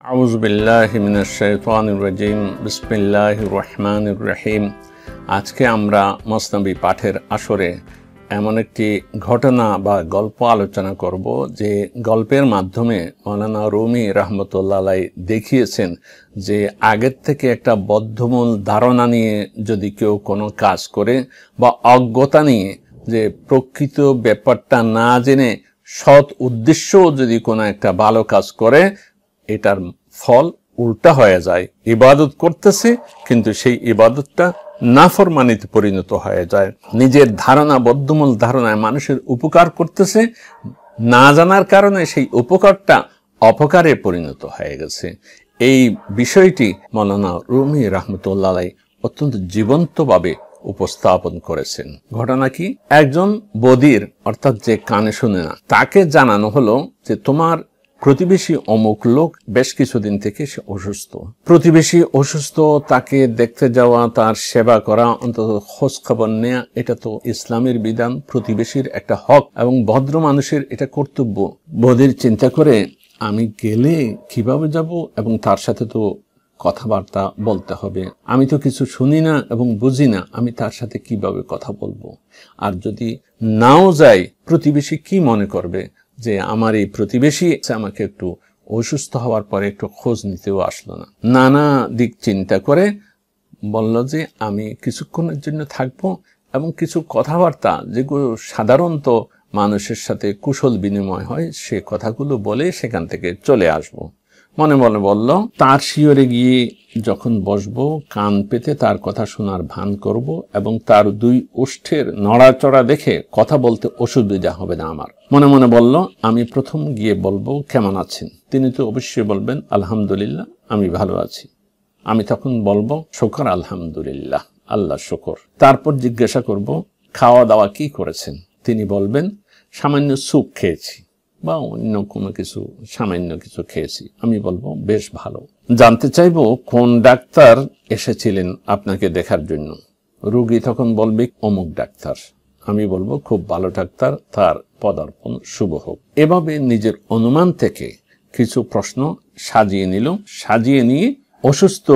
আউযু বিল্লাহি মিনাশ শাইতানির রাজিম বিসমিল্লাহির রহমানির রহিম। আজকে আমরা মসনবি পাঠের আসরে এমন একটি ঘটনা বা গল্প আলোচনা করব যে গল্পের মাধ্যমে মাওলানা রুমি রাহমাতুল্লাহ আলাইহি দেখিয়েছেন যে আগের থেকে একটা বদ্ধমূল ধারণা নিয়ে যদি কেউ কোনো কাজ করে বা অজ্ঞতা নিয়ে যে প্রকৃত ব্যাপারটা না জেনে সৎ উদ্দেশ্যও যদি কোনো একটা ভালো কাজ করে, এটার ফল উল্টা হয়ে যায়। ইবাদত করতেছে কিন্তু সেই ইবাদতটা নাফরমানিতে পরিণত হয়ে যায়। নিজের ধারণা, বদ্ধমূল ধারণায় মানুষের উপকার করতেছে, না জানার কারণে সেই উপকারটা অপকারে পরিণত হয়ে গেছে। এই বিষয়টি মাওলানা রুমি রাহমাতুল্লাহ আলাইহি অত্যন্ত জীবন্তভাবে উপস্থাপন করেছেন। ঘটনা কি? একজন বদির, অর্থাৎ যে কানে শুনে না, তাকে জানানো হলো যে তোমার প্রতিবেশী অমুক লোক বেশ কিছুদিন থেকে সে অসুস্থ। প্রতিবেশী অসুস্থ, তাকে দেখতে যাওয়া, তার সেবা করা, অন্তত খোঁজ খবর নেওয়া, এটা তো ইসলামের বিধান, প্রতিবেশীর একটা হক এবং ভদ্র মানুষের এটা কর্তব্য। বদির চিন্তা করে, আমি গেলে কিভাবে যাব এবং তার সাথে তো কথাবার্তা বলতে হবে, আমি তো কিছু শুনি না এবং বুঝি না, আমি তার সাথে কিভাবে কথা বলবো? আর যদি নাও যাই, প্রতিবেশী কি মনে করবে যে আমার এই প্রতিবেশী আমাকে একটু অসুস্থ হওয়ার পরে একটু খোঁজ নিতেও আসলো না। নানা দিক চিন্তা করে বলল যে আমি কিছুক্ষণের জন্য থাকবো এবং কিছু কথাবার্তা যেগুলো সাধারণত মানুষের সাথে কুশল বিনিময় হয়, সে কথাগুলো বলে সেখান থেকে চলে আসব। মনে মনে বলল, তার শিয়রে গিয়ে যখন বসবো, কান পেতে তার কথা শোনার ভান করব এবং তার দুই ওষ্ঠের নড়াচড়া দেখে কথা বলতে অসুবিধা হবে না আমার। মনে মনে বলল, আমি প্রথম গিয়ে বলবো কেমন আছেন? তিনি তো অবশ্যই বলবেন আলহামদুলিল্লাহ, আমি ভালো আছি। আমি তখন বলবো শুকর আলহামদুলিল্লাহ, আল্লাহ শুকর। তারপর জিজ্ঞাসা করব খাওয়া দাওয়া কি করেছেন? তিনি বলবেন সামান্য স্যুপ খেয়েছি বা অন্য কোনো কিছু, সামান্য কিছু খেয়েছি। আমি বলবো বেশ ভালো। জানতে চাইবো কোন ডাক্তার এসেছিলেন আপনাকে দেখার জন্য? রোগী তখন বলবে অমুক ডাক্তার। আমি বলবো খুব ভালো ডাক্তার, তার পদার্পণ শুভ হোক। এভাবে নিজের অনুমান থেকে কিছু প্রশ্ন সাজিয়ে নিল। সাজিয়ে নিয়ে অসুস্থ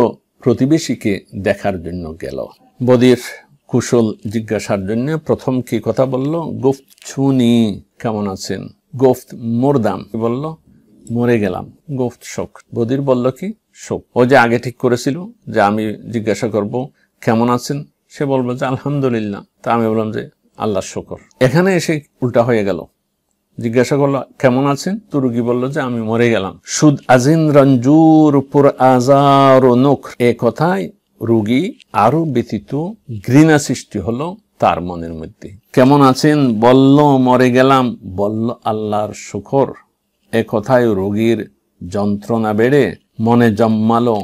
প্রতিবেশীকে দেখার জন্য গেল। বদির কুশল জিজ্ঞাসার জন্য প্রথম কি কথা বলল? গুফত ছুনি, কেমন আছেন? গোফত মোরদাম, বলল মরে গেলাম। গোফত শোক। বদির বলল কি শোক? ও যে আগে ঠিক করেছিল যে আমি জিজ্ঞাসা করব কেমন আছেন, সে বলবো যে আলহামদুলিল্লাহ। তা আমি বললাম যে আল্লাহ শুকর। এখানে এসে উল্টা হয়ে গেল। জিজ্ঞাসা করলো কেমন আছেন, তো রুগী বলল যে আমি মরে গেলাম। সুদ আজিন রঞ্জুর পুর আজার নখ। এ কথায় রুগী আরো ব্যতীত ঘৃণা সৃষ্টি হলো তার মনের মধ্যে। কেমন আছেন বলল, মরে গেলাম বলল আল্লাহর শুকর। এ কথায় রোগীর যন্ত্রণা বেড়ে মনে জন্মালো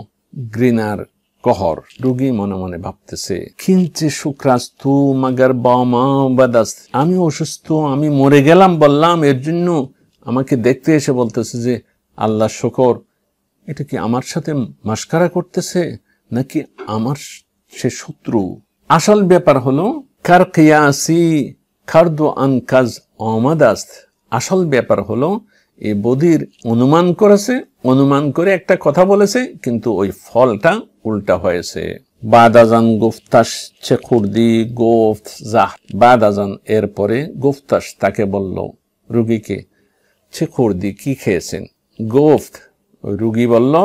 ঘৃণার কহর। রোগী মনে মনে ভাবতেছে কিঞ্চে শুক্রাস্তু মাগার বাদাস, আমি অসুস্থ, আমি মরে গেলাম বললাম, এর জন্য আমাকে দেখতে এসে বলতেছে যে আল্লাহ শুকর। এটা কি আমার সাথে মাস্কারা করতেছে নাকি আমার সে শত্রু? আসল ব্যাপার হলো কার কিয়াসি খারদু আন কাজ আমাদাস্ত। আসল ব্যাপার হলো এই বদির অনুমান করেছে, অনুমান করে একটা কথা বলেছে, কিন্তু ওই ফলটা উল্টা হয়েছে। বাদাজান গুফতাস চেকুরদি গোফত জাহ। বাদাজান এর পরে গুফতাস তাকে বলল রুগীকে, চেকুরদি কি খেয়েছেন? গোফত, রুগী বলল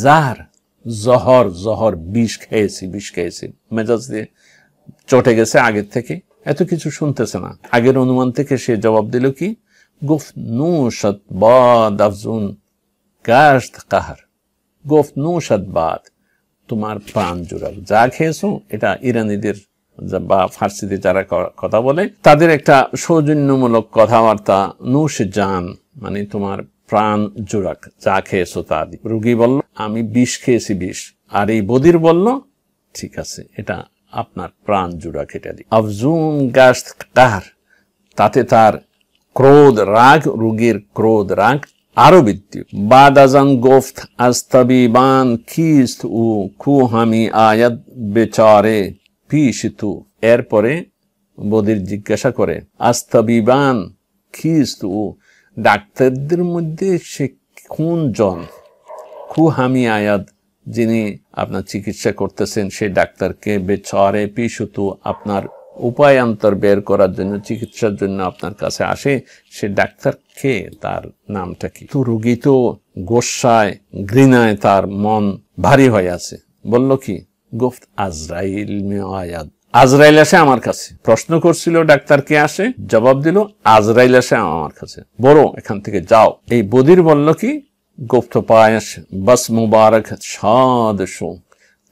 জাহর, জহর, জহর বিষ খেয়েছি, বিষ খেয়েছি। মেজাজ দিয়ে চটে গেছে আগের থেকে, এত কিছু শুনতেছে না। আগের অনুমান থেকে সে জবাব দিল কি গুফত নুশত বাদ আফজুন গাশত কাহার। গুফত নুশত বাদ, তোমার প্রাণ জোড়া যা খেয়েছো। এটা ইরানিদের বা ফার্সিতে যারা কথা বলে তাদের একটা সৌজন্যমূলক কথাবার্তা। নুশ জান মানে তোমার প্রাণ জোড়াক, যা খেয়েছো তা দি। রুগী বলল আমি বিষ খেয়েছি, বিষ। আর এই বদির বলল ঠিক আছে, এটা আপনার প্রাণ জোড়া কেটে দি। আফজুন গাশত কাহার, তাতে তার ক্রোধ, রাগ, রোগীর ক্রোধ, রাগ আরো বৃদ্ধি। বাদাজান গোফত আস্তাবিবান খিস্ত ও খুহামি আয়াত বেচারে পিসিতু। এরপরে বদির জিজ্ঞাসা করে আস্তাবিবান খিস্ত ও, ডাক্তারদের মধ্যে সে কোন জন? খুহামি আয়াত যিনি আপনার চিকিৎসা করতেছেন সেই ডাক্তারকে বেচারে পিছুতু আপনার উপায়ান্তর বের করার জন্য চিকিৎসার জন্য আপনার কাছে আসে, সে ডাক্তার কে, তার নামটা কি? তো রোগী তো গোসায় ঘৃণায় তার মন ভারী হয়ে আছে, বলল কি, গুফত আজরাইল মে আয়াত, আজরাইল আসে আমার কাছে। প্রশ্ন করছিল ডাক্তার কে আসে, জবাব দিল আজরাইল আসে আমার কাছে, বড় এখান থেকে যাও। এই বদির বলল কি, গুফত পায়াস বাস মুবারক সাদশো,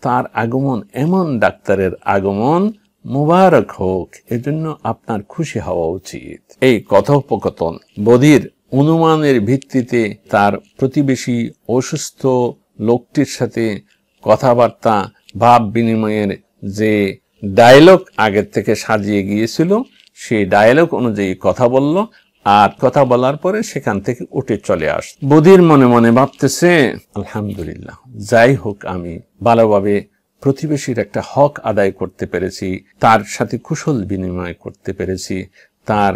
তার আগমন, এমন ডাক্তারের আগমন মুবারক হোক, এজন্য আপনার খুশি হওয়া উচিত। এই কথোপকথন বদির অনুমানের ভিত্তিতে তার প্রতিবেশী অসুস্থ লোকটির সাথে কথাবার্তা ভাব বিনিময়ের যে ডায়লগ আগের থেকে সাজিয়ে গিয়েছিল, সেই ডায়লগ অনুযায়ী কথা বলল, আর কথা বলার পরে সেখান থেকে উঠে চলে আস। বদির মনে মনে ভাবতেছে, আলহামদুলিল্লাহ, যাই হোক আমি ভালোভাবে প্রতিবেশীর একটা হক আদায় করতে পেরেছি, তার সাথে কুশল বিনিময় করতে পেরেছি, তার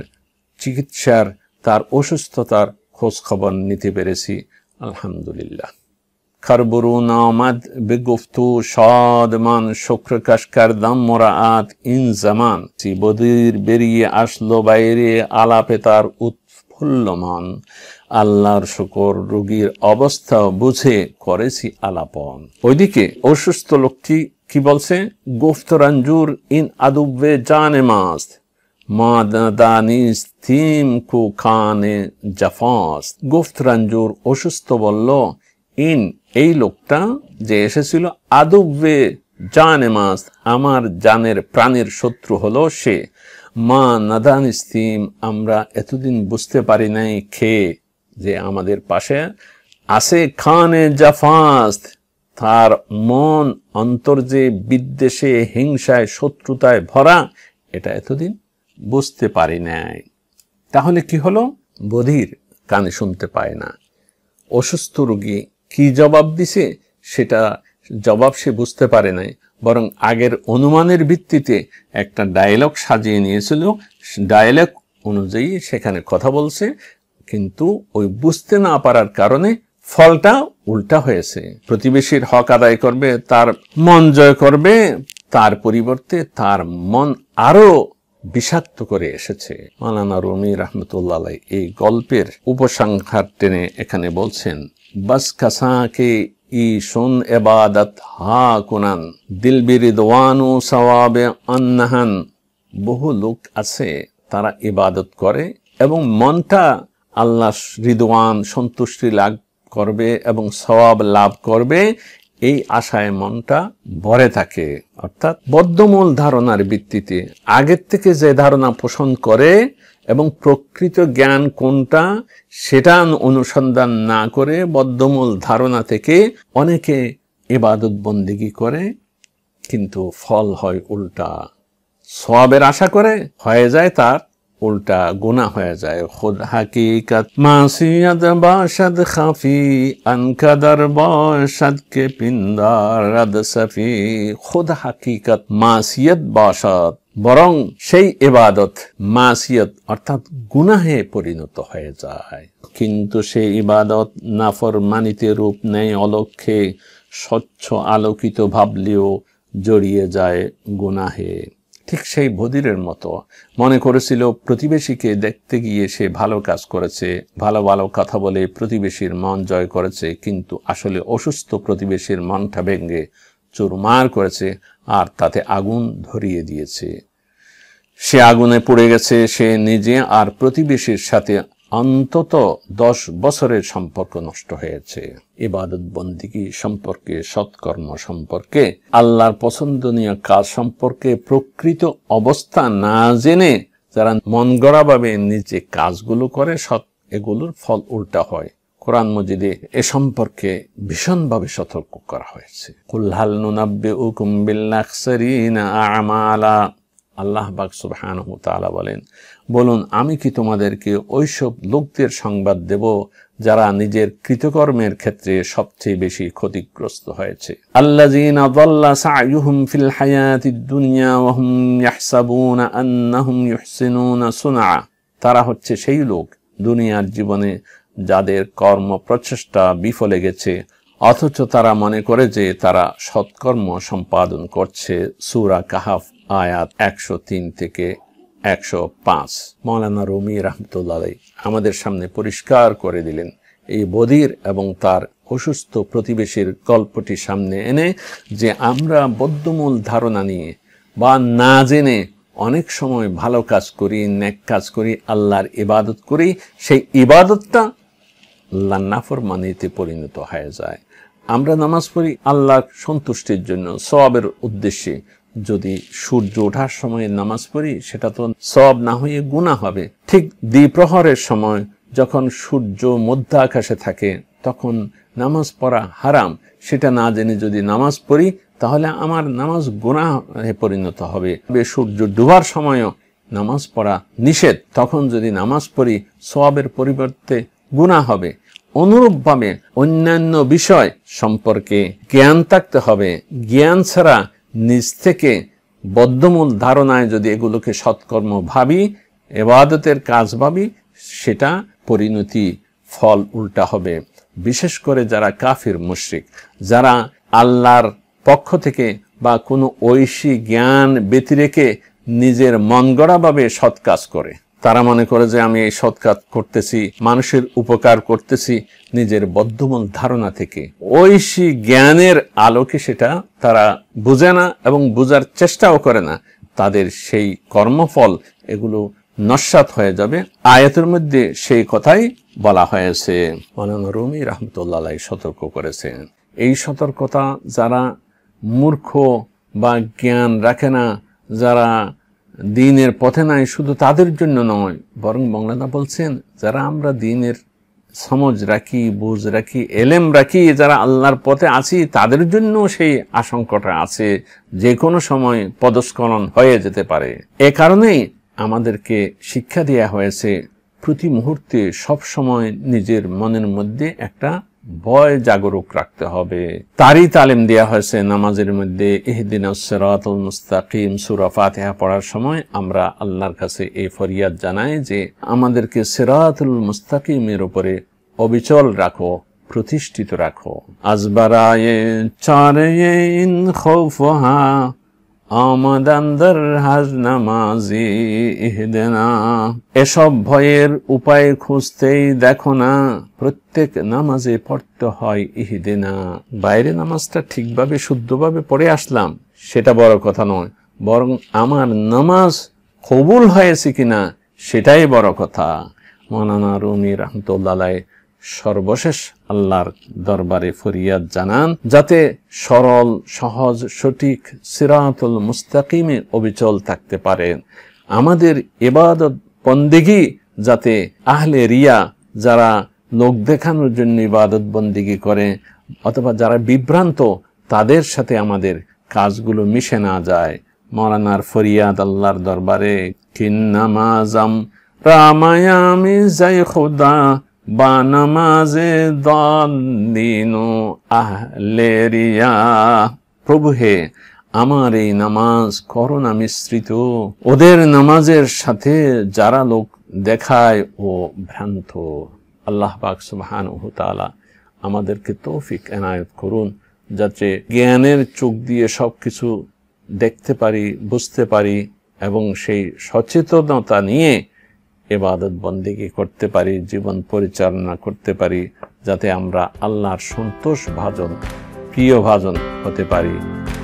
চিকিৎসার, তার অসুস্থতার খোঁজ খবর নিতে পেরেছি, আলহামদুলিল্লাহ। খরবরুন আমাদ বেগুফতু সাদমান শুক্রকাশ কারদাম মোরাআত ইন জামান, বদির বেরিয়ে আসলো বাইরে, আলাপে তার উৎফুল্লমান, আল্লাহর শুকর, রোগীর অবস্থা বুঝে করেছি আলাপন। ওইদিকে অসুস্থ লোকটি কি বলছে, গুফত রঞ্জুর ইন আদুবে জানে মাস মাদানিস থিম কু খানে জাফাস। গুফত রঞ্জুর অসুস্থ বলল, ইন এই লোকটা যে এসেছিল, আদুবে জানে মাস আমার জানের প্রাণের শত্রু হলো সে, মা নাদানিস থিম আমরা এতদিন বুঝতে পারি নাই খেয়ে যে আমাদের পাশে আছে, খানে জাফাস তার মন অন্তর যে বিদ্বেষে হিংসায় শত্রুতায় ভরা, এটা এতদিন বুঝতে পারি নাই। তাহলে কি হলো, বধির কানে শুনতে পায় না। অসুস্থ রোগী কি জবাব দিছে সেটা জবাব সে বুঝতে পারে নাই, বরং আগের অনুমানের ভিত্তিতে একটা ডায়লগ সাজিয়ে নিয়েছিল, ডায়লগ অনুযায়ী সেখানে কথা বলছে, কিন্তু ওই বুঝতে না পারার কারণে ফলটা উল্টা হয়েছে। প্রতিবেশীর হক আদায় করবে, তার মন জয় করবে, তার পরিবর্তে তার মন আরো বিষাক্ত করে এসেছে। মাওলানা রুমি রহমতুল্লাহ আলাইহি এই গল্পের উপসংহার টেনে এখানে বলছেন, বাস কাসাকে ই শুন এবাদত হা কুনান দিল বিরিদওয়ানু সওয়াবে আন্নাহান। বহু লোক আছে তারা ইবাদত করে এবং মনটা আল্লাহ রিদওয়ান সন্তুষ্টি লাভ করবে এবং সওয়াব লাভ করবে, এই আশায় মনটা ভরে থাকে। অর্থাৎ বদ্ধমূল ধারণার ভিত্তিতে আগের থেকে যে ধারণা পোষণ করে এবং প্রকৃত জ্ঞান কোনটা সেটা অনুসন্ধান না করে বদ্ধমূল ধারণা থেকে অনেকে ইবাদত বন্দেগী করে, কিন্তু ফল হয় উল্টা। সওয়াবের আশা করে, হয়ে যায় তার উল্টা, গুনাহ হয়ে যায়। খুদ হাকিকত মাসিয়াত বাশাদ খাফি আনকাদার বাশাদ কে পিন্দার রাদ সাফি। খুদ হাকিকত মাসিয়াত বাশাদ, বরং সেই ইবাদত মাসিয়াত অর্থাৎ গুনাহে পরিণত হয়ে যায়, কিন্তু সেই ইবাদত নাফরমানিতে রূপ নেয় অলক্ষ্যে, স্বচ্ছ আলোকিত ভাবলেও জড়িয়ে যায় গুনাহে। ঠিক সেই বদিরের মতো মনে করেছিল প্রতিবেশীকে দেখতে গিয়ে সে ভালো কাজ করেছে, ভালো ভালো কথা বলে প্রতিবেশীর মন জয় করেছে, কিন্তু আসলে অসুস্থ প্রতিবেশীর মনটা ভেঙে চুরমার করেছে আর তাতে আগুন ধরিয়ে দিয়েছে। সে আগুনে পুড়ে গেছে সে নিজে, আর প্রতিবেশীর সাথে অন্তত 10 বছরের সম্পর্ক নষ্ট হয়েছে। ইবাদত বন্দিগি সম্পর্কে, সৎকর্ম সম্পর্কে, আল্লাহর পছন্দনীয় কাজ সম্পর্কে প্রকৃত অবস্থা না জেনে যারা মন গড়াভাবে নিজে কাজগুলো করে, এগুলোর ফল উল্টা হয়। কোরআন মজিদে এ সম্পর্কে ভীষণভাবে সতর্ক করা হয়েছে। কুল হাল নুনাব্বিউকুম বিল আখসারিনা আমালা। আল্লাহ পাক সুবহানাহু ওয়া তাআলা বলেন, বলুন আমি কি তোমাদেরকে ওইসব লোকদের সংবাদ দেব যারা নিজের কৃতকর্মের ক্ষেত্রে সবচেয়ে বেশি ক্ষতিগ্রস্ত হয়েছে। আল্লাযীনা যাল্লা সা'য়ুহুম ফিল হায়াতিদ দুনিয়া ওয়া হুম ইয়াহসাবুনা আন্নাহুম ইউহসিনুনা সুনআ। তারা হচ্ছে সেই লোক দুনিয়ার জীবনে যাদের কর্ম প্রচেষ্টা বিফলে গেছে, অথচ তারা মনে করে যে তারা সৎকর্ম সম্পাদন করছে। সূরা কাহাফ আয়াত 103 থেকে 105। মাওলানা রুমি রাহমাতুল্লাহ আলাইহি আমাদের সামনে পরিষ্কার করে দিলেন এই বধির এবং তার অসুস্থ প্রতিবেশীর গল্পটি সামনে এনে যে আমরা বদ্ধমূল ধারণা নিয়ে বা না জেনে অনেক সময় ভালো কাজ করি, নেক কাজ করি, আল্লাহর ইবাদত করি, সেই ইবাদতটা আল্লাহর নাফরমানিতে পরিণত হয়ে যায়। আমরা নামাজ পড়ি আল্লাহর সন্তুষ্টির জন্য, সওয়াবের উদ্দেশ্যে। যদি সূর্য ওঠার সময় নামাজ পড়ি সেটা তো সওয়াব না হয়ে গুনাহ হবে। ঠিক দ্বিপ্রহরের সময় যখন সূর্য মধ্য আকাশে থাকে তখন নামাজ পড়া হারাম, সেটা না জেনে যদি নামাজ পড়ি তাহলে আমার নামাজ গুনাহে পরিণত হবে। সূর্য ডুবার সময়ও নামাজ পড়া নিষেধ, তখন যদি নামাজ পড়ি সওয়াবের পরিবর্তে গুনাহ হবে। অনুরূপভাবে অন্যান্য বিষয় সম্পর্কে জ্ঞান থাকতে হবে। জ্ঞান ছাড়া নিজ থেকে বদ্ধমূল ধারণায় যদি এগুলোকে সৎকর্ম ভাবি, ইবাদতের কাজ ভাবি, সেটা পরিণতি ফল উল্টা হবে। বিশেষ করে যারা কাফির মুশরিক, যারা আল্লাহর পক্ষ থেকে বা কোনো ঐশী জ্ঞান ব্যতি রেখে নিজের মন গড়াভাবে সৎ কাজ করে, তারা মনে করে যে আমি এই সৎ কাজ করতেছি, মানুষের উপকার করতেছি নিজের বদ্ধমূল ধারণা থেকে। ঐশী জ্ঞানের আলোকে সেটা তারা বুঝে না এবং বুঝার চেষ্টাও করে না। তাদের সেই কর্মফল এগুলো নস্যাৎ হয়ে যাবে। আয়াতের মধ্যে সেই কথাই বলা হয়েছে। মাওলানা রুমি রাহমাতুল্লাহ আলাইহি সতর্ক করেছেন। এই সতর্কতা যারা মূর্খ বা জ্ঞান রাখে না, যারা দ্বীনের পথে নাই, শুধু তাদের জন্য নয়, বরং মাওলানা বলছেন যারা আমরা দ্বীনের সমঝ রাখি, বুঝ রাখি, এলেম রাখি, যারা আল্লাহর পথে আছি, তাদের জন্য সেই আশঙ্কাটা আছে যে কোনো সময় পদস্খলন হয়ে যেতে পারে। এ কারণেই আমাদেরকে শিক্ষা দেয়া হয়েছে প্রতি মুহূর্তে সব সময় নিজের মনের মধ্যে একটা ভয় জাগরুক রাখতে হবে। তারই তালিম দেয়া হয়েছে নামাজের মধ্যে। ইহদিনাস সিরাতাল মুস্তাকিম সূরা ফাতিহা পড়ার সময় আমরা আল্লাহর কাছে এই ফরিয়াদ জানাই যে আমাদেরকে সিরাতুল মুস্তাকিমের উপরে অবিচল রাখো, প্রতিষ্ঠিত রাখো। আজবারায়ে চারে ইন খৌফহা আমাদানদার হাজ নামাজি ইহদিনা। এসব ভয়ের উপায় খুঁজতেই দেখো না প্রত্যেক নামাজে পড়তে হয় ইহদিনা। বাইরে নামাজটা ঠিকভাবে শুদ্ধভাবে পড়ে আসলাম সেটা বড় কথা নয়, বরং আমার নামাজ কবুল হয়েছে কিনা সেটাই বড় কথা। মাওলানা রুমি রাহমাতুল্লাহ আলাইহি সর্বশেষ আল্লাহর দরবারে ফরিয়াদ জানান যাতে সরল, সহজ, সঠিক সিরাতুল মুস্তাকিমে অবিচল থাকতে পারেন। আমাদের ইবাদত বন্দেগী যাতে আহলে রিয়া, যারা লোক দেখানোর জন্য ইবাদত বন্দেগী করে অথবা যারা বিভ্রান্ত, তাদের সাথে আমাদের কাজগুলো মিশে না যায়। মাওলানার ফরিয়াদ আল্লাহর দরবারে, কিন্নামাজাম রামায়ামি যাই খুদা বা নামাজে দাল্লিনু আহলে রিয়া। প্রভু হে, আমার এই নামাজ করোনা মিশ্রিত ওদের নামাজের সাথে যারা লোক দেখায় ও ভ্রান্ত। আল্লাহ পাক সুবহানাহু ওয়া তাআলা আমাদেরকে তৌফিক এনায়েত করুন যাতে জ্ঞানের চোখ দিয়ে সবকিছু দেখতে পারি, বুঝতে পারি এবং সেই সচেতনতা নিয়ে ইবাদত বন্দেগী করতে পারি, জীবন পরিচালনা করতে পারি, যাতে আমরা আল্লাহর সন্তোষ ভাজন, প্রিয় ভাজন হতে পারি।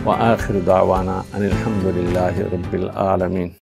ওয়া আখিরু দাওয়ানা আনিল হামদুলিল্লাহি রাব্বিল আলামিন।